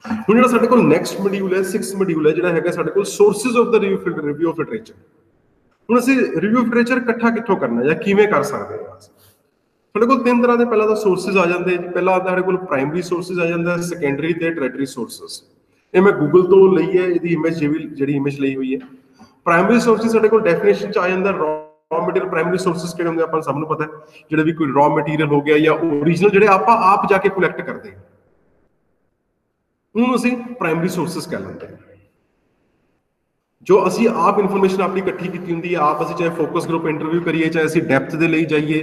ਹੁਣ ਜਿਹੜਾ ਸਾਡੇ ਕੋਲ ਨੈਕਸਟ ਮੋਡਿਊਲ ਹੈ 6th ਮੋਡਿਊਲ ਹੈ ਜਿਹੜਾ ਹੈਗਾ ਸਾਡੇ ਕੋਲ sources of the review of literature. ਹੁਣ ਅਸੀਂ ਰਿਵਿਊ ਆਫ ਲਿਟਰੇਚਰ ਇਕੱਠਾ ਕਿੱਥੋਂ ਕਰਨਾ ਜਾਂ ਕਿਵੇਂ ਕਰ ਸਕਦੇ ਹਾਂ। ਸਾਡੇ ਕੋਲ ਤਿੰਨ ਤਰ੍ਹਾਂ ਦੇ ਪਹਿਲਾਂ ਤਾਂ ਸੋਰਸਿਸ ਆ ਜਾਂਦੇ ਜੀ। ਪਹਿਲਾਂ ਸਾਡੇ ਕੋਲ ਪ੍ਰਾਇਮਰੀ ਸੋਰਸਿਸ ਆ ਜਾਂਦਾ, ਸੈਕੰਡਰੀ ਤੇ ਟਰੈਟਰੀ ਸੋਰਸਿਸ। ਇਹ ਮੈਂ ਗੂਗਲ ਤੋਂ ਲਈ ਹੈ, ਇਹਦੀ ਇਮੇਜ ਜਿਹੜੀ ਇਮੇਜ ਲਈ ਹੋਈ ਹੈ। ਪ੍ਰਾਇਮਰੀ ਸੋਰਸਿਸ ਸਾਡੇ ਕੋਲ ਡੈਫੀਨੇਸ਼ਨ ਚ ਆ ਜਾਂਦਾ ਰॉ ਮਟੀਰੀਅਲ। ਪ੍ਰਾਇਮਰੀ ਸੋਰਸਿਸ ਕਿਹੜੇ ਹੁੰਦੇ ਆਪਾਂ ਸਭ ਨੂੰ ਪਤਾ ਹੈ, ਜਿਹੜੇ ਵੀ ਕੋਈ ਰॉ ਮਟੀਰੀਅਲ ਹੋ ਗਿਆ ਜਾਂ ਓਰੀਜਨਲ ਜਿਹੜੇ ਆਪਾਂ ਆਪ ਜਾ ਕੇ ਕਲੈਕਟ ਕਰਦੇ ਹਾਂ, ਉਹਨੂੰ ਅਸੀਂ ਪ੍ਰਾਇਮਰੀ ਸੋਰਸਿਸ ਕਹਿ ਲੈਂਦੇ ਹਾਂ। ਜੋ ਅਸੀਂ ਆਪ ਇਨਫੋਰਮੇਸ਼ਨ ਆਪਣੀ ਇਕੱਠੀ ਕੀਤੀ ਹੁੰਦੀ ਹੈ, ਆਪ ਅਸੀਂ ਚਾਹੇ ਫੋਕਸ ਗਰੁੱਪ ਇੰਟਰਵਿਊ ਕਰੀਏ, ਚਾਹੇ ਅਸੀਂ ਡੈਪਥ ਦੇ ਲਈ ਜਾਈਏ,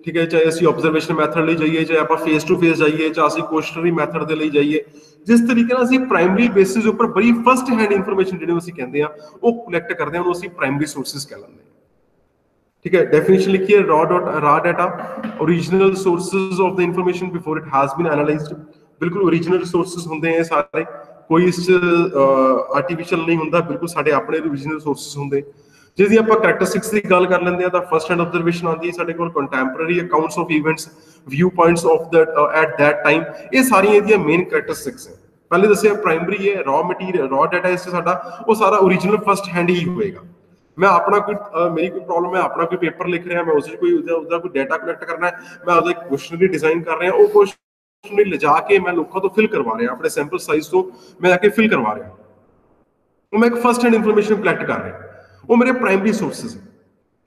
ਠੀਕ ਹੈ, ਚਾਹੇ ਅਸੀਂ ਆਬਜ਼ਰਵੇਸ਼ਨ ਮੈਥਡ ਲਈ ਜਾਈਏ, ਚਾਹੇ ਆਪਾਂ ਫੇਸ ਟੂ ਫੇਸ ਜਾਈਏ, ਚਾਹੇ ਅਸੀਂ ਕੁਐਸਚਨਰੀ ਮੈਥਡ ਦੇ ਲਈ ਜਾਈਏ, ਜਿਸ ਤਰੀਕੇ ਨਾਲ ਅਸੀਂ ਪ੍ਰਾਇਮਰੀ ਬੇਸਿਸ ਉੱਪਰ ਬੜੀ ਫਸਟ ਹੈਂਡ ਇਨਫੋਰਮੇਸ਼ਨ ਜਿਹੜੀ ਅਸੀਂ ਕਹਿੰਦੇ ਆ ਉਹ ਕਲੈਕਟ ਕਰਦੇ ਹਾਂ, ਉਹਨੂੰ ਅਸੀਂ ਪ੍ਰਾਇਮਰੀ ਸੋਰਸਿਸ ਕਹਿ ਲੈਂਦੇ ਹਾਂ। ठीक है, डेफिनेशन लिखिए raw data original sources of the information before it has been analysed. बिल्कुल ओरिजिनल सोर्सेज होंगे हैं सारे, कोई इस आर्टिफिशियल नहीं होंगे, बिल्कुल साढ़े अपने ओरिजिनल सोर्सेज होंगे। जिसकी आप करैक्टरिस्टिक्स की गल कर लेंगे तो फर्स्ट हैंड ऑब्जरवेशन आती है साढ़े को, contemporary accounts of events, view points of that at that time, ये सारी ये मेन करैक्टरिस्टिक्स है। पहले दसिया प्राइमरी है, रॉ मटीरियल रॉ डाटा इससे साडा वो सारा ओरिजिनल फर्स्ट हैंड ही होएगा। मैं अपना कोई मेरी कोई प्रॉब्लम है, अपना कोई पेपर लिख रहा है, मैं उससे कोई उसका कोई डाटा कलेक्ट करना है, मैं उसका क्वेश्चनरी डिजाइन कर रहा हूँ, वो क्वेश्चनरी ले जाके मैं लोगों तो फिल करवा रहा हूँ, अपने सैंपल साइज तो मैं जाके फिल करवा रहा हूँ, वो मैं एक फर्स्ट हैंड इंफॉर्मेशन कलेक्ट कर रहा हूँ, वो मेरे प्राइमरी सोर्सेज है।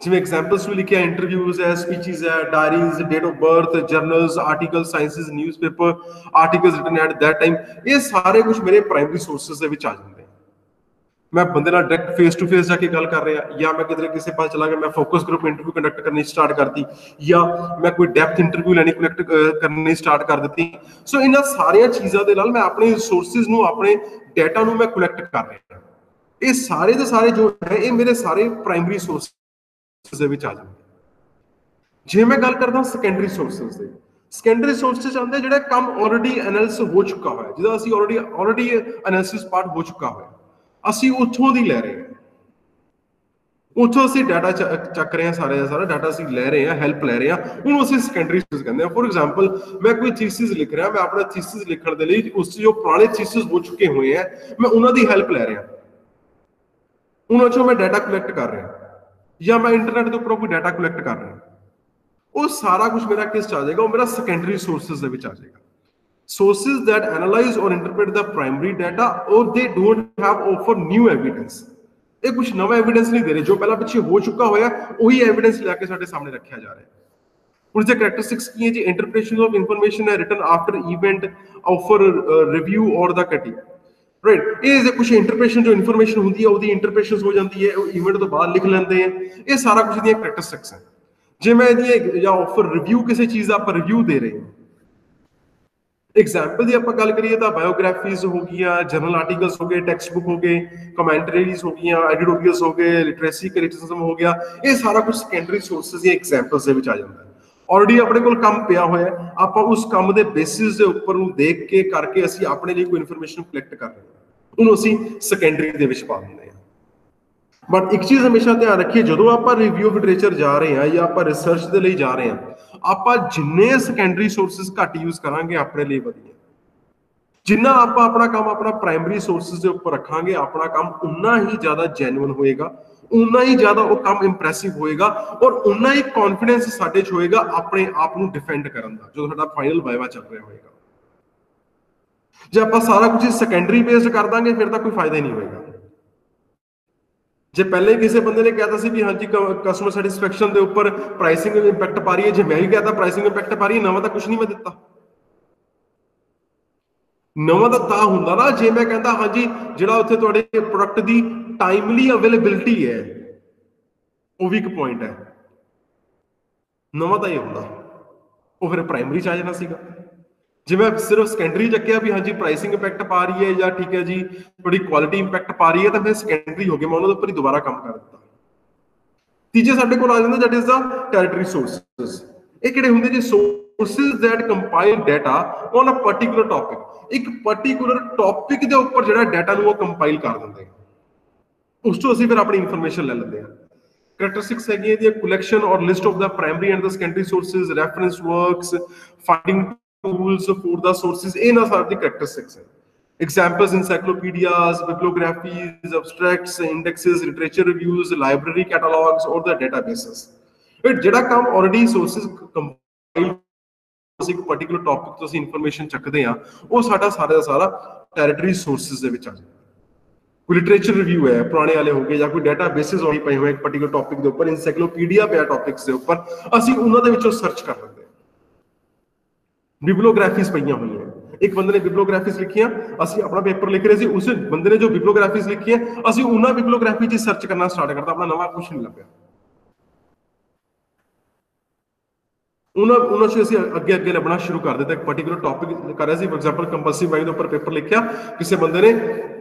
जिवें एग्जांपल्स भी लिखे, इंटरव्यूज है, स्पीचेस है, diaries, date of birth, journals, articles, sciences, newspaper, articles written at that time, ये सारे कुछ मेरे प्राइमरी सोर्सेज ਦੇ ਵਿੱਚ ਆ ਜਾਂਦੇ। मैं बंदे नाल डायरेक्ट फेस टू फेस जाके गल कर रहा, या मैं किसी पास चला गया, मैं फोकस ग्रुप इंटरव्यू कंडक्ट करनी स्टार्ट कर दी, या मैं कोई डेप्थ इंटरव्यू लैनी कलेक्ट करनी स्टार्ट कर दी। सो इन्हां सारियां चीज़ां दे नाल मैं अपने सोर्सिस नूं, अपने डाटा नूं मैं कलेक्ट कर रहा। ये सारे दे सारे जो है ये मेरे सारे प्राइमरी सोर्सिस दे विच आ जांदे। जे मैं गल करदा सैकेंडरी सोर्सिस दी, सैकेंडरी सोर्सिस आंदे जिहड़ा काम ऑलरेडी एनालिसिस हो चुका है, जिहदा असीं ऑलरेडी एनालिसिस पार्ट हो चुका है, ਅਸੀਂ ਉੱਥੋਂ ਦੀ ਲੈ ਰਹੇ ਹਾਂ, ਉੱਥੋਂ ਅਸੀਂ ਡਾਟਾ ਚੱਕ ਰਹੇ ਹਾਂ, ਸਾਰੇ ਦਾ ਸਾਰਾ ਡਾਟਾ ਅਸੀਂ ਲੈ ਰਹੇ ਹਾਂ, ਹੈਲਪ ਲੈ ਰਹੇ ਹਾਂ, ਉਹਨੂੰ ਅਸੀਂ ਸੈਕੰਡਰੀ ਸੋਰਸ ਕਹਿੰਦੇ ਹਾਂ। ਫੋਰ ਐਗਜ਼ਾਮਪਲ ਮੈਂ ਕੋਈ ਥੀਸਿਸ ਲਿਖ ਰਿਹਾ, ਮੈਂ ਆਪਣਾ ਥੀਸਿਸ ਲਿਖਣ ਦੇ ਲਈ ਉਸ ਜੋ ਪੁਰਾਣੇ ਥੀਸਿਸ ਹੋ ਚੁੱਕੇ ਹੋਏ ਹੈ, ਮੈਂ ਉਹਨਾਂ ਦੀ ਹੈਲਪ ਲੈ ਰਿਹਾ, ਉਹਨਾਂ ਚੋਂ ਮੈਂ ਡਾਟਾ ਕਲੈਕਟ ਕਰ ਰਿਹਾ, ਜਾਂ ਮੈਂ ਇੰਟਰਨੈਟ ਦੇ ਉੱਪਰੋਂ ਕੋਈ ਡਾਟਾ ਕਲੈਕਟ ਕਰ ਰਿਹਾ, ਉਹ ਸਾਰਾ ਕੁਝ ਮੇਰਾ ਕਿਸ ਚ ਆ ਜਾਏਗਾ, ਉਹ ਮੇਰਾ ਸੈਕੰਡਰੀ ਸੋਰਸਿਸ ਦੇ ਵਿੱਚ ਆ ਜਾਏਗਾ। Sources that analyze or interpret the primary data or they don't have offer new evidence, ਇਹ ਕੁਝ ਨਵਾਂ ਐਵੀਡੈਂਸ ਨਹੀਂ ਦੇ ਰਹੇ, ਜੋ ਪਹਿਲਾਂ ਪਿੱਛੇ ਹੋ ਚੁੱਕਾ ਹੋਇਆ ਉਹੀ ਐਵੀਡੈਂਸ ਲੈ ਕੇ ਸਾਡੇ ਸਾਹਮਣੇ ਰੱਖਿਆ ਜਾ ਰਿਹਾ ਹੈ। ਉਸ ਦੇ ਕਰੈਕਟਰਿਸਟਿਕਸ ਕੀ ਹੈ ਜੀ? ਇੰਟਰਪ੍ਰੀਟੇਸ਼ਨ ਆਫ ਇਨਫੋਰਮੇਸ਼ਨ ਹੈ written after event, offer review ਔਰ ਦਾ ਕਟੀ, ਰਾਈਟ। ਇਹ ਕੁਝ ਇੰਟਰਪ੍ਰੀਟੇਸ਼ਨ ਜੋ ਇਨਫੋਰਮੇਸ਼ਨ ਹੁੰਦੀ ਹੈ ਉਹਦੀ ਇੰਟਰਪ੍ਰੀਟੇਸ਼ਨ ਹੋ ਜਾਂਦੀ ਹੈ, ਉਹ ਇਵੈਂਟ ਤੋਂ ਬਾਅਦ ਲਿਖ ਲੈਂਦੇ ਆ, ਇਹ ਸਾਰਾ ਕੁਝ ਦੀਆਂ ਕਰੈਕਟਰਿਸਟਿਕਸ ਹੈ। ਜੇ ਮੈਂ ਇਹਦੀ ਜਾਂ ਆਫਰ ਰਿਵਿਊ ਕਿਸੇ ਚੀਜ਼ ਦਾ ਆਪਾਂ ਰਿਵਿਊ ਦੇ ਰਹੇ ਹਾਂ, एग्जाम्पल की आप गल करिए तो बायोग्राफीज हो गई, जर्नल आर्टिकल्स हो गए, टेक्स्ट बुक हो गए, कमेंटरीज हो गई, एडिटोरियल्स हो गए, लिटरेसी क्रिटिसिज्म हो गया, ये सारा कुछ सैकेंडरी सोर्सेज या एग्जाम्पल्स दे विच आ जाता है। ऑलरेडी अपने कोल काम पिया होया, आप उस काम दे बेसिस दे उपर नूं देख के करके असीं अपने लिए कोई इन्फॉर्मेशन कलैक्ट कर रहे हैं, उहनूं असीं सैकेंडरी दे विच पा दिंदे हां। बट एक चीज़ हमेशा ध्यान रखिए, जो आप रिव्यू ऑफ लिटरेचर जा रहे हैं या आप रिसर्च के लिए जा रहे हैं, आप जिन्ने सैकेंडरी सोर्सिस घट यूज करांगे अपने लिए वधिया, जिन्ना आप अपना काम अपना प्राइमरी सोर्सिस के उपर रखांगे, अपना काम उन्ना ही ज्यादा जेन्युइन होएगा, उन्ना ही ज्यादा वो काम इंप्रैसिव होएगा, और उन्ना ही कॉन्फिडेंस साडे च होएगा अपने आप को डिफेंड करन दा जो साडा फाइनल वाइवा चल रहा होएगा। जे आप सारा कुछ सैकेंडरी बेस्ड कर दांगे फिर तो कोई फायदा ही नहीं होएगा। जे पहले किसी बंदे ने कहता सी भी हाँ जी कस्टमर सैटिस्फैक्शन के उपर प्राइसिंग इंपैक्ट पा रही है, जे मैं भी कहता प्राइसिंग इंपैक्ट पा रही है, नवा तो कुछ नहीं मैं दिता, नवा तो ता हुंदा ना जे मैं कहता हाँ जी जिहड़ा उत्थे तुहाडे प्रोडक्ट की टाइमली अवेलेबिलिटी है वो भी एक पॉइंट है, नवा तो ये हुंदा, वो फिर प्राइमरी च आ जाना सीगा। जे मैं सिर्फ सैकेंडरी चक्या भी हाँ जी प्राइसिंग इंपैक्ट पा रही है या ठीक है जी थोड़ी क्वालिटी इंपैक्ट पा रही है, तो फिर सैकेंडरी हो गया, मैं उन्होंने ऊपर ही दोबारा काम कर दिता। तीजे साडे कोल आ जांदा that is the tertiary sources. ये किहड़े हुंदे जी? Sources that compile data on a particular topic, एक पर्टिकुलर टॉपिक दे ऊपर जिहड़ा डाटा नूं वो कंपाइल कर दिंदे, उस तो असीं फिर अपनी इन्फॉर्मेशन ले लैंदे हां। Characteristics है दी collection or list of the primary and the secondary sources, reference works, finding tools for the sources, ये ना सारी characteristics है। Examples: encyclopedias, bibliographies, abstracts, indexes, literature reviews, library catalogs, or the databases. But ਜਿਹੜਾ ਕੰਮ already sources compile ਇੱਕ particular topic ਤੋਂ ਅਸੀਂ information ਚੱਕਦੇ ਆ, ਉਹ ਸਾਡਾ ਸਾਰਾ ਦਾ ਸਾਰਾ territory sources ਦੇ ਵਿੱਚ ਆ ਜਾਂਦਾ। ਕੋਈ ਲਿਟਰੇਚਰ ਰਿਵਿਊ ਹੈ ਪੁਰਾਣੇ ਵਾਲੇ ਹੋ ਗਏ, ਜਾਂ ਕੋਈ ਡਾਟਾ ਬੇਸਿਸ ਹੋਈ ਪਏ ਹੋਏ ਇੱਕ ਪਾਰਟਿਕੂਲਰ ਟੌਪਿਕ ਦੇ ਉੱਪਰ, ਇਨਸਾਈਕਲੋਪੀਡੀਆ ਪਿਆ ਟੌਪਿਕਸ ਦੇ ਉੱਪਰ, ਅਸੀਂ ਉਹਨਾਂ ਦੇ ਵਿੱਚੋਂ ਸਰਚ ਕਰ ਲੈਂਦੇ ਹਾਂ। ਬਿਬਲੀਓਗ੍ਰਾਫੀਜ਼ ਪਈਆਂ ਹੋਈਆਂ, ਇੱਕ ਬੰਦੇ ਨੇ ਬਿਬਲੀਓਗ੍ਰਾਫੀਜ਼ ਲਿਖੀਆਂ, ਅਸੀਂ ਆਪਣਾ ਪੇਪਰ ਲਿਖ ਰਹੇ ਸੀ, ਉਸ ਬੰਦੇ ਨੇ ਜੋ ਬਿਬਲੀਓਗ੍ਰਾਫੀਜ਼ ਲਿਖੀਆਂ ਅਸੀਂ ਉਹਨਾਂ ਬਿਬਲੀਓਗ੍ਰਾਫੀ 'ਚ ਸਰਚ ਕਰਨਾ ਸਟਾਰਟ ਕਰਤਾ, ਆਪਣਾ ਨਵਾਂ ਕੁਛ ਨਹੀਂ ਲੱਭਿਆ। ਉਹਨਾਂ 'ਚ ਅਸੀਂ ਅੱਗੇ ਲੱਭਣਾ ਸ਼ੁਰੂ ਕਰ ਦਿੱਤਾ। ਇੱਕ ਪਾਰਟਿਕੂਲਰ ਟੌਪਿਕ ਕਰ ਰਿਹਾ ਸੀ, ਫੋਰ ਐਗਜ਼ਾਮਪਲ ਕੰਪਲਸਿਵ ਬਾਇੰਗ ਦੇ ਉੱਪਰ ਪੇਪਰ ਲਿਖਿਆ, ਕਿਸੇ ਬੰਦੇ ਨੇ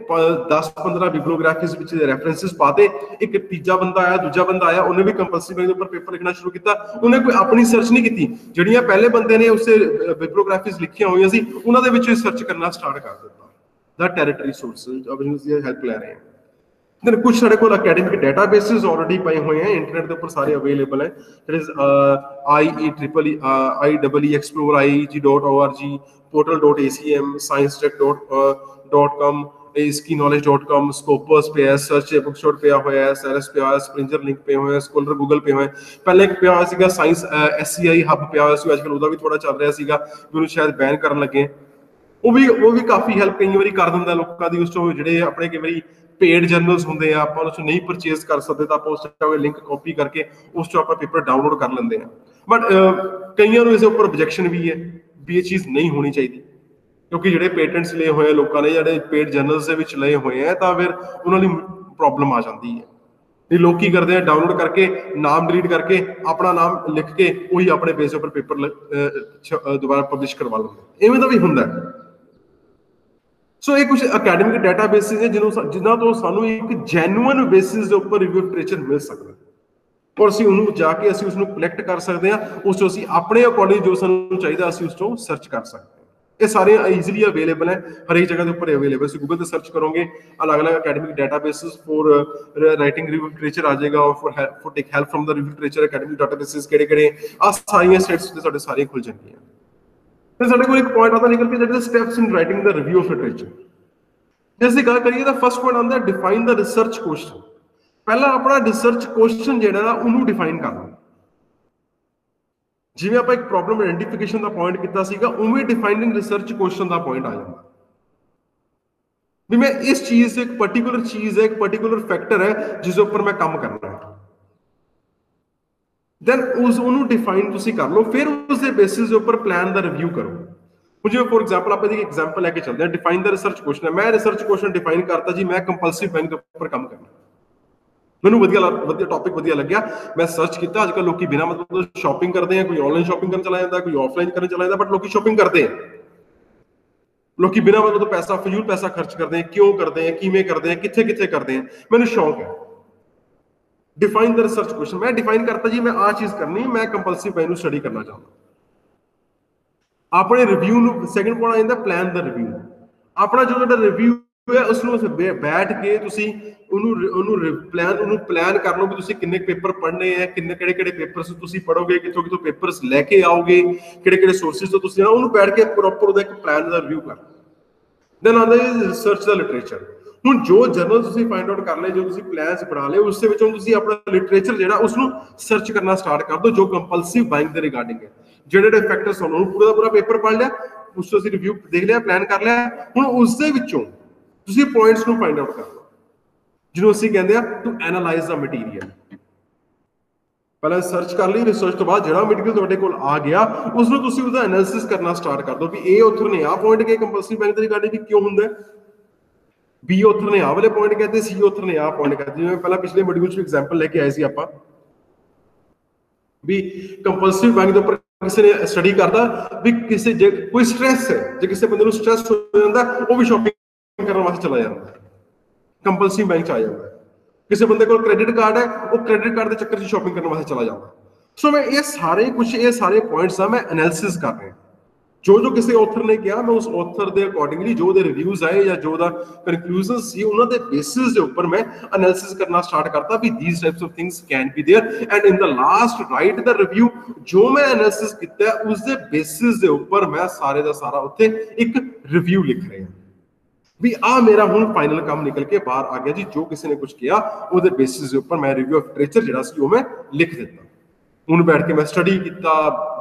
10-15 ਬਿਬਲੀਓਗ੍ਰਾਫੀਜ਼ ਵਿੱਚ ਰੈਫਰੈਂਸਿਸ ਪਾਤੇ, ਇੱਕ ਤੀਜਾ ਬੰਦਾ ਆਇਆ, ਦੂਜਾ ਬੰਦਾ ਆਇਆ, ਉਹਨੇ ਵੀ ਕੰਪਲਸਿਵ ਬਾਇੰਗ ਦੇ ਉੱਪਰ ਪੇਪਰ ਲਿਖਣਾ ਸ਼ੁਰੂ ਕੀਤਾ। ਉਹਨੇ ਕੋਈ ਆਪਣੀ ਸਰਚ ਨਹੀਂ ਕੀਤੀ, ਜਿਹੜੀਆਂ ਪਹਿਲੇ ਬੰਦੇ ਨੇ ਉਸੇ ਬਿਬਲੀਓਗ੍ਰਾਫੀਜ਼ ਲਿਖੀਆਂ ਹੋਈਆਂ ਸੀ ਉਹਨਾਂ ਦੇ ਵਿੱਚ ਸਰਚ ਕਰਨਾ ਸਟਾਰਟ ਕਰ ਦਿੱਤਾ। ਦਾ ਟੈਰੀਟਰੀ ਸੋਰਸਿਸ ਅਬ ਅਸੀਂ ਹੈਲਪ ਲੈ ਰਹੇ ਹਾਂ। then ਕੁਝ ਸਾਡੇ ਕੋਲ ਅਕੈਡਮਿਕ ਡਾਟਾਬੇਸਿਸ ਆਲਰੇਡੀ ਪਏ ਹੋਏ ਹੈ, ਇੰਟਰਨੈਟ ਦੇ ਉੱਪਰ ਸਾਰੇ ਅਵੇਲੇਬਲ ਹੈ। That is IEEE explore IEG.org, portal.acm, sciencetrek.com, skiknowledge.com, scopus ਪਿਆ, search books ਪਿਆ ਹੋਇਆ, SRS ਪਿਆ ਹੋਇਆ, springer link ਪਏ ਹੋਏ, scholar google ਪਏ ਹੋਏ। ਪਹਿਲੇ ਇੱਕ ਪਿਆ ਹੋਇਆ ਸੀਗਾ ਸਾਇੰਸ SCI ਹੱਬ ਪਿਆ ਹੋਇਆ ਸੀ, ਅੱਜ ਕੱਲ ਉਹਦਾ ਵੀ ਥੋੜਾ ਚੱਲ ਰਿਹਾ ਸੀਗਾ, ਉਹਨੂੰ ਸ਼ਾਇਦ ਬੈਨ ਕਰਨ ਲੱਗੇ। ਉਹ ਵੀ ਕਾਫੀ ਹੈਲਪ ਕਈ ਵਾਰੀ ਕਰ ਦਿੰਦਾ ਲੋਕਾਂ ਦੀ। ਉਸ ਤੋਂ ਜਿਹੜੇ ਆਪਣੇ ਕਈ ਵਾਰੀ ਪੇਡ ਜਰਨਲਸ ਹੁੰਦੇ ਆ, ਆਪਾਂ ਉਸ ਨਹੀਂ ਪਰਚੇਸ ਕਰ ਸਕਦੇ ਤਾਂ ਆਪਾਂ ਉਸ ਤੋਂ ਲਿੰਕ ਕਾਪੀ ਕਰਕੇ ਉਸ ਤੋਂ ਆਪਾਂ ਪੇਪਰ ਡਾਊਨਲੋਡ ਕਰ ਲੈਂਦੇ ਆ। ਬਟ ਕਈਆਂ ਨੂੰ ਇਸੇ ਉੱਪਰ ਆਬਜੈਕਸ਼ਨ ਵੀ ਹੈ ਵੀ ਇਹ ਚੀਜ਼ ਨਹੀਂ ਹੋਣੀ ਚਾਹੀਦੀ, ਕਿਉਂਕਿ ਜਿਹੜੇ ਪੇਟੈਂਟਸ ਲਏ ਹੋਏ ਆ ਲੋਕਾਂ ਨੇ, ਜਿਹੜੇ ਪੇਡ ਜਰਨਲਸ ਦੇ ਵਿੱਚ ਲਏ ਹੋਏ ਆ, ਤਾਂ ਫਿਰ ਉਹਨਾਂ ਲਈ ਪ੍ਰੋਬਲਮ ਆ ਜਾਂਦੀ ਹੈ। ਇਹ ਲੋਕ ਕੀ ਕਰਦੇ ਆ, ਡਾਊਨਲੋਡ ਕਰਕੇ ਨਾਮ ਡਿਲੀਟ ਕਰਕੇ ਆਪਣਾ ਨਾਮ ਲਿਖ ਕੇ ਉਹੀ ਆਪਣੇ ਬੇਸ ਉੱਪਰ ਪੇਪਰ ਦੁਬਾਰਾ ਪਬਲਿਸ਼ ਕਰਵਾ ਲੈਂਦੇ, ਇਵੇਂ ਦਾ ਵੀ ਹੁੰਦਾ। ਸੋ ਇਹ ਕੁਝ ਅਕੈਡਮਿਕ ਡਾਟਾਬੇਸਿਸ ਹੈ ਜਿਨ੍ਹਾਂ ਤੋਂ ਸਾਨੂੰ ਇੱਕ ਜੈਨੂਅਨ ਬੇਸਿਸ ਦੇ ਉੱਪਰ ਰਿਵਿਊ ਲਿਟਰੇਚਰ ਮਿਲ ਸਕਦਾ, ਔਰ ਅਸੀਂ ਉਹਨੂੰ ਜਾ ਕੇ ਅਸੀਂ ਉਸਨੂੰ ਕਲੈਕਟ ਕਰ ਸਕਦੇ ਹਾਂ। ਉਸ ਤੋਂ ਅਸੀਂ ਆਪਣੇ ਅਕੋਰਡਿੰਗ ਜੋ ਸਾਨੂੰ ਚਾਹੀਦਾ ਅਸੀਂ ਉਸ ਤੋਂ ਸਰਚ ਕਰ ਸਕਦੇ ਹਾਂ। ਇਹ ਸਾਰੇ ਈਜ਼ੀਲੀ ਅਵੇਲੇਬਲ ਹੈ, ਹਰੇਕ ਜਗ੍ਹਾ ਦੇ ਉੱਪਰ ਅਵੇਲੇਬਲ। ਤੁਸੀਂ ਗੂਗਲ ਤੇ ਸਰਚ ਕਰੋਗੇ ਅਲੱਗ-ਅਲੱਗ academic databases for writing review literature ਆ ਜਾਏਗਾ, ਫॉर ਟੇਕ ਹੈਲਪ ਫਰਮ ਦਾ ਰਿਵਿਊ ਲਿਟਰੇਚਰ ਅਕੈਡਮਿਕ ਡਾਟਾਬੇਸਿਸ ਕਿਹੜੇ ਆ ਸਾਰੀਆਂ ਸਟੇਟਸ ਤੇ ਸਾਡੇ ਸਾਰੇ ਖੁੱਲ ਜਾਣਗੀਆਂ। ਫਿਰ ਸਾਡੇ ਕੋਲ ਇੱਕ ਪੁਆਇੰਟ ਆਉਂਦਾ ਨਿਕਲ ਕੇ, ਜਿਹੜੇ steps in writing the review of literature. ਜੇ ਅਸੀਂ ਗੱਲ ਕਰੀਏ ਤਾਂ ਫਸਟ ਪੁਆਇੰਟ ਆਉਂਦਾ ਡਿਫਾਈਨ ਦਾ ਰਿਸਰਚ ਕੁਐਸਚਨ। ਪਹਿਲਾਂ ਆਪਣਾ ਰਿਸਰਚ ਕੁਐਸਚਨ ਜਿਹੜਾ ਉਹਨੂੰ ਡਿਫਾਈਨ ਕਰਨਾ। ਜਿਵੇਂ ਆਪਾਂ ਇੱਕ ਪ੍ਰੋਬਲਮ ਆਇਡੈਂਟੀਫਿਕੇਸ਼ਨ ਦਾ ਪੁਆਇੰਟ ਕੀਤਾ ਸੀਗਾ, ਉਵੇਂ ਡਿਫਾਈਨਿੰਗ ਰਿਸਰਚ ਕੁਐਸਚਨ ਦਾ ਪੁਆਇੰਟ ਆ ਜਾਂਦਾ ਵੀ ਮੈਂ ਇਸ ਚੀਜ਼ ਇੱਕ ਪਾਰਟਿਕੂਲਰ ਚੀਜ਼ ਹੈ, ਇੱਕ ਪਾਰਟਿਕੂਲਰ ਫੈਕਟਰ ਹੈ ਜਿਸ ਉੱਪਰ ਮੈਂ ਕੰਮ ਕਰਨਾ ਹੈ। ਦੈਨ ਉਹਨੂੰ ਡਿਫਾਈਨ ਤੁਸੀਂ ਕਰ ਲਓ, ਫਿਰ ਉਸ ਦੇ ਬੇਸਿਸ ਦੇ ਉੱਪਰ ਪਲਾਨ ਦਾ ਰਿਵਿਊ ਕਰੋ। ਜਿਵੇਂ ਫੋਰ ਐਗਜ਼ਾਮਪਲ ਆਪਾਂ ਇਹਦੀ ਐਗਜ਼ਾਮਪਲ ਲੈ ਕੇ ਚੱਲਦੇ ਹਾਂ। ਡਿਫਾਈਨ ਦਾ ਰਿਸਰਚ ਕੁਐਸਚਨ ਹੈ, ਮੈਂ ਰਿਸਰਚ ਕੁਐਸਚਨ ਡਿਫਾਈਨ ਕਰਤਾ ਜੀ, ਮੈਂ ਕੰਪਲਸਿਵ ਬਾਇੰਗ ਦੇ ਉੱਪਰ ਕੰਮ ਕਰਨਾ। ਮੈਨੂੰ ਵਧੀਆ ਟੌਪਿਕ ਵਧੀਆ ਲੱਗਿਆ, ਮੈਂ ਸਰਚ ਕੀਤਾ। ਅੱਜ ਕੱਲ੍ਹ ਲੋਕੀ ਬਿਨਾਂ ਮਤਲਬ ਸ਼ਾਪਿੰਗ ਕਰਦੇ ਆ, ਕੋਈ ਆਨਲਾਈਨ ਸ਼ਾਪਿੰਗ ਕਰਨ ਚਲਾ ਜਾਂਦਾ, ਕੋਈ ਆਫਲਾਈਨ ਕਰਨ ਚਲਾ ਜਾਂਦਾ, ਬਟ ਲੋਕੀ ਸ਼ਾਪਿੰਗ ਕਰਦੇ ਆ। ਲੋਕੀ ਬਿਨਾਂ ਮਤਲਬ ਪੈਸਾ ਫਜ਼ੂਲ ਪੈਸਾ ਖਰਚ ਕਰਦੇ ਆ। ਕਿਉਂ ਕਰਦੇ ਆ, ਕਿਵੇਂ ਕਰਦੇ ਆ, ਕਿੱਥੇ ਕਿੱਥੇ ਕਰਦੇ ਆ? ਮੈਨੂੰ ਸ਼ੌਂਕ ਹੈ। ਡਿਫਾਈਨ ਦਾ ਰਿਸਰਚ ਕੁਐਸਚਨ, ਮੈਂ ਡਿਫਾਈਨ ਕਰਤਾ ਜੀ, ਮੈਂ ਆਹ ਚੀਜ਼ ਕਰਨੀ, ਮੈਂ ਕੰਪਲਸਿਵ ਬਾਇੰਗ ਨੂੰ ਸਟੱਡੀ ਕਰਨਾ ਚਾਹੁੰਦਾ। ਆਪਣੇ ਰਿਵਿਊ ਨੂੰ ਸੈਕੰਡ ਪੁਆਇੰਟ ਆ ਜਾਂਦਾ ਪਲਾਨ ਦਾ ਰਿਵਿਊ। ਆਪਣਾ ਜੋ ਤੁਹਾਡਾ ਰਿਵਿਊ ਹੈ ਉਸਨੂੰ ਬੈਠ ਕੇ ਤੁਸੀਂ ਉਹਨੂੰ ਪਲਾਨ ਕਰ ਲਓ ਵੀ ਤੁਸੀਂ ਕਿੰਨੇ ਪੇਪਰ ਪੜ੍ਹਨੇ ਹੈ, ਕਿਹੜੇ ਪੇਪਰਸ ਤੁਸੀਂ ਪੜ੍ਹੋਗੇ, ਕਿੱਥੋਂ ਪੇਪਰਸ ਲੈ ਕੇ ਆਓਗੇ, ਕਿਹੜੇ ਸੋਰਸਿਸ ਤੋਂ ਤੁਸੀਂ ਉਹਨੂੰ ਬੈਠ ਕੇ ਪ੍ਰੋਪਰ ਉਹਦਾ ਇੱਕ ਪਲਾਨ ਦਾ ਰਿਵਿਊ ਕਰ। ਦੈਨ ਆਉਂਦਾ ਰਿਸਰਚ ਦਾ ਲਿਟਰੇਚਰ। ਹੁਣ ਜੋ ਜਰਨਲ ਤੁਸੀਂ ਫਾਈਂਡ ਆਊਟ ਕਰ ਲਏ, ਜੋ ਤੁਸੀਂ ਪਲਾਨਸ ਬਣਾ ਲਏ, ਉਸ ਦੇ ਵਿੱਚੋਂ ਤੁਸੀਂ ਆਪਣਾ ਲਿਟਰੇਚਰ ਜਿਹੜਾ ਉਸਨੂੰ ਸਰਚ ਕਰਨਾ ਸਟਾਰਟ ਕਰ ਦਿਓ, ਜੋ ਕੰਪਲਸਿਵ ਬਾਇੰਗ ਦੇ ਰਿਗਾਰਡਿੰਗ ਹੈ। ਜਿਹੜੇ ਫੈਕਟਰਸ ਹੋਣ, ਉਹਨੂੰ ਪੂਰਾ ਦਾ ਪੂਰਾ ਪੇਪਰ ਪੜ੍ਹ ਲਿਆ, ਉਸ ਤੋਂ ਅਸੀਂ ਰਿਵਿਊ ਦੇਖ ਲਿਆ, ਪਲਾਨ ਕਰ ਲਿਆ। ਹੁਣ ਉਸ ਦੇ ਵਿੱਚੋਂ ਤੁਸੀਂ ਪੁਆਇੰਟਸ ਨੂੰ ਫਾਈਂਡ ਆਊਟ ਕਰ ਲਓ, ਜਿਹਨੂੰ ਅਸੀਂ ਕਹਿੰਦੇ ਆ ਟੂ ਐਨਾਲਾਈਜ਼ ਦਾ ਮਟੀਰੀਅਲ। ਪਹਿਲਾਂ ਸਰਚ ਕਰ ਲਈ, ਰਿਸਰਚ ਤੋਂ ਬਾਅਦ ਜਿਹੜਾ ਮਟੀਰੀਅਲ ਤੁਹਾਡੇ ਕੋਲ ਆ ਗਿਆ ਉਸਨੂੰ ਤੁਸੀਂ ਉਹਦਾ ਐਨਾਲਿਸਿਸ ਕਰਨਾ ਸਟਾਰਟ ਕਰ ਦਿਓ ਵੀ ਇਹ ਆਥਰ ਨੇ ਆਹ ਪੁਆਇੰਟ ਕਹੇ ਕੰਪਲਸਿਵ ਬਾਇੰਗ ਦੇ ਰਿਗਾਰਡਿੰਗ ਵੀ ਕਿਉਂ ਹੁੰਦਾ, ਬੀ ਆਥਰ ਨੇ ਆਹ ਵਾਲੇ ਪੁਆਇੰਟ ਕਹਤੇ, ਸੀ ਆਥਰ ਨੇ ਆਹ ਪੁਆਇੰਟ ਕਹਤੇ। ਜਿਵੇਂ ਪਹਿਲਾਂ ਪਿਛਲੇ ਮੋਡਿਊਲ 'ਚ ਐਗਜ਼ਾਮਪਲ ਲੈ ਕੇ ਆਏ ਸੀ ਆਪਾਂ ਵੀ ਕੰਪਲਸਿਵ ਬਾਇੰਗ ਦੇ ਉੱਪਰ ਕਿਸੇ ਨੇ ਸਟੱਡੀ ਕਰਦਾ ਵੀ ਕਿਸੇ ਜੇ ਕੋਈ ਸਟ੍ਰੈਸ ਹੈ, ਜੇ ਕਿਸੇ ਬੰਦੇ ਨੂੰ ਸਟ੍ਰੈਸ ਹੋ ਜਾਂਦਾ ਉਹ ਵੀ ਸ਼ਾਪਿੰਗ ਕਰਨ ਵਾਸਤੇ ਚਲਾ ਜਾਂਦਾ, ਕੰਪਲਸਿਵ ਬਾਇੰਗ 'ਚ ਆ ਜਾਂਦਾ। ਕਿਸੇ ਬੰਦੇ ਕੋਲ ਕ੍ਰੈਡਿਟ ਕਾਰਡ ਹੈ, ਉਹ ਕ੍ਰੈਡਿਟ ਕਾਰਡ ਦੇ ਚੱਕਰ 'ਚ ਸ਼ਾਪਿੰਗ ਕਰਨ ਵਾਸਤੇ ਚਲਾ ਜਾਂਦਾ। ਸੋ ਮੈਂ ਇਹ ਸਾਰੇ ਪੁਆਇੰਟਸ ਆ ਮੈਂ ਐਨਾਲਿਸਿਸ ਕਰ ਰਿਹਾ। ਜੋ ਕਿਸੇ ਆਥਰ ਨੇ ਕਿਹਾ, ਮੈਂ ਉਸ ਆਥਰ ਦੇ ਅਕੋਰਡਿੰਗਲੀ ਜੋ ਉਹਦੇ ਰਿਵਿਊਜ਼ ਆਏ ਜਾਂ ਜੋ ਉਹਦਾ ਕਨਕਲੂਜਨ ਸੀ, ਉਹਨਾਂ ਦੇ ਬੇਸਿਸ ਦੇ ਉੱਪਰ ਮੈਂ ਐਨਾਲਿਸਿਸ ਕਰਨਾ ਸਟਾਰਟ ਕਰਤਾ ਵੀ these types of things can be there and in the last write the review. ਜੋ ਮੈਂ ਐਨਾਲਿਸਿਸ ਕੀਤਾ ਉਸ ਦੇ ਬੇਸਿਸ ਦੇ ਉੱਪਰ ਮੈਂ ਸਾਰੇ ਦਾ ਸਾਰਾ ਉੱਥੇ ਇੱਕ ਰਿਵਿਊ ਲਿਖ ਰਿਹਾ। ਵੀ ਆ ਮੇਰਾ ਹੁਣ ਫਾਈਨਲ ਕੰਮ ਨਿਕਲ ਕੇ ਬਾਹਰ ਆ ਗਿਆ ਜੀ, ਜੋ ਕਿਸੇ ਨੇ ਕੁਝ ਕਿਹਾ ਉਹਦੇ ਬੇਸਿਸ ਦੇ ਉੱਪਰ ਮੈਂ ਰਿਵਿਊ ਆਫ ਲਿਟਰੇਚਰ ਜਿਹੜਾ ਸੀ ਉਹ ਮੈਂ ਲਿਖ ਦਿੱਤਾ। ਹੁਣ ਬੈਠ ਕੇ ਮੈਂ ਸਟੱਡੀ ਕੀਤਾ,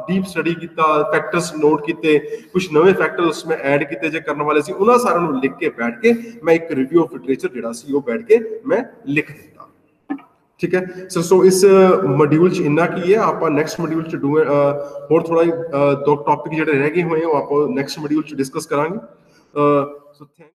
ਡੀਪ ਸਟੱਡੀ ਕੀਤਾ, ਫੈਕਟਰਸ ਨੋਟ ਕੀਤੇ, ਕੁਝ ਨਵੇਂ ਫੈਕਟਰ ਉਸ में ਐਡ ਕੀਤੇ ਜੇ ਕਰਨ ਵਾਲੇ ਸੀ, ਉਹਨਾਂ ਸਾਰਿਆਂ ਨੂੰ ਲਿਖ ਕੇ ਬੈਠ ਕੇ ਮੈਂ ਇੱਕ ਰਿਵਿਊ ਆਫ ਲਿਟਰੇਚਰ ਜਿਹੜਾ ਸੀ ਉਹ ਬੈਠ ਕੇ ਮੈਂ ਲਿਖ ਦਿੱਤਾ। ठीक है सर, सो इस मॉड्यूल च इन्ना की है। आप नैक्सट मॉड्यूल च होर थोड़ा दो टॉपिक जिहड़े रह गए हुए हैं वो आप नैक्सट मॉड्यूल च डिस्कस करांगे। So thank